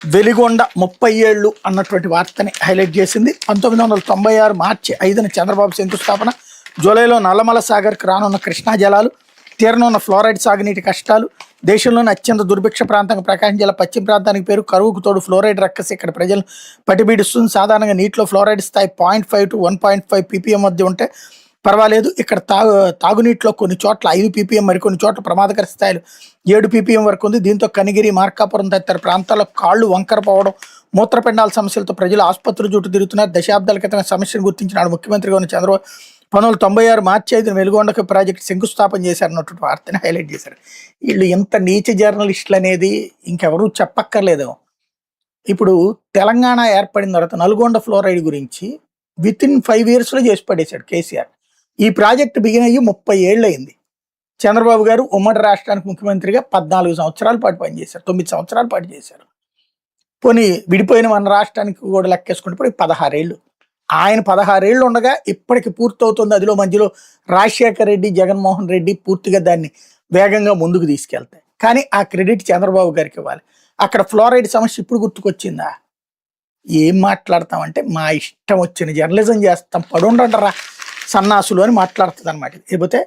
వెలిగొండ 30 ఏళ్ళు అన్నటువంటి వార్తని హైలైట్ చేసింది. 1996 మార్చి 5న చంద్రబాబు శంకుస్థాపన. జూలైలో నల్లమల సాగర్కు రానున్న కృష్ణా జలాలు, తీరనున్న ఫ్లోరైడ్ సాగునీటి కష్టాలు, దేశంలోని అత్యంత దుర్భిక్ష ప్రాంతంగా ప్రకాశం జిల్లా పశ్చిమ ప్రాంతానికి పేరు. కరువుకు తోడు ఫ్లోరైడ్ రక్కసి ఇక్కడ ప్రజలు పట్టిబీడిస్తుంది. సాధారణంగా నీటిలో ఫ్లోరైడ్ స్థాయి 0.5 to 1.5 ppm మధ్య ఉంటే పర్వాలేదు. ఇక్కడ తాగునీటిలో కొన్ని చోట్ల 5 ppm, మరికొన్ని చోట్ల ప్రమాదకర స్థాయిలు 7 ppm వరకు ఉంది. దీంతో కనిగిరి, మార్కాపురం తదితర ప్రాంతాల్లో కాళ్లు వంకర పోవడం, మూత్రపిండాల సమస్యలతో ప్రజలు ఆసుపత్రులు చుట్టూ తిరుగుతున్నారు. దశాబ్దాల క్రితం సమస్యను గుర్తించినాడు ముఖ్యమంత్రిగా ఉన్న చంద్రబాబు 1996 మార్చి 5న వెలుగొండకు ప్రాజెక్టు శంకుస్థాపన చేశారన్నటువంటి వార్తని హైలైట్ చేశారు. వీళ్ళు ఎంత నీచ జర్నలిస్టులు అనేది ఇంకెవరూ చెప్పక్కర్లేదు. ఇప్పుడు తెలంగాణ ఏర్పడిన తర్వాత నల్గొండ ఫ్లోరైడ్ గురించి వితిన్ 5 yearsలో చేసి పడేశాడు కేసీఆర్. ఈ ప్రాజెక్టు బిగిన్ అయ్యి 30 ఏళ్ళు అయింది. చంద్రబాబు గారు ఉమ్మడి రాష్ట్రానికి ముఖ్యమంత్రిగా 14 సంవత్సరాల పాటు పనిచేశారు, 9 సంవత్సరాల పాటు చేశారు. పోనీ విడిపోయిన మన రాష్ట్రానికి కూడా లెక్కేసుకుంటే ఇప్పుడు 16 ఏళ్ళు. ఆయన 16 ఏళ్ళు ఉండగా ఇప్పటికి పూర్తవుతుంది. అదిలో మధ్యలో రాజశేఖర్ రెడ్డి, జగన్మోహన్ రెడ్డి పూర్తిగా దాన్ని వేగంగా ముందుకు తీసుకెళ్తాయి. కానీ ఆ క్రెడిట్ చంద్రబాబు గారికి ఇవ్వాలి. అక్కడ ఫ్లోరైడ్ సమస్య ఇప్పుడు గుర్తుకొచ్చిందా? ఏం మాట్లాడతామంటే మా ఇష్టం వచ్చిన జర్నలిజం చేస్తాం, పడుండరా సన్నాసులు అని మాట్లాడుతుంది అనమాట. లేకపోతే